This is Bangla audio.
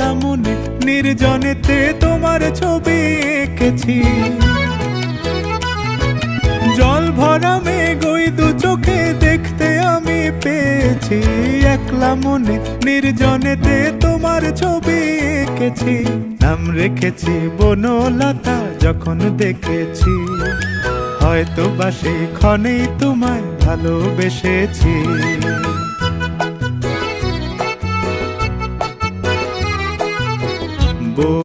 একলা মনে নির্জনেতে তোমার ছবি এঁকেছি। জল ভরা মেঘ ওই দু চোখে দেখতে আমি পেয়েছি। একলা মনে নির্জনেতে তোমার ছবি এঁকেছি। নাম রেখেছি বনলতা যখন দেখেছি, হয়তো বা সেই ক্ষণেই তোমায় ভালোবেসেছি।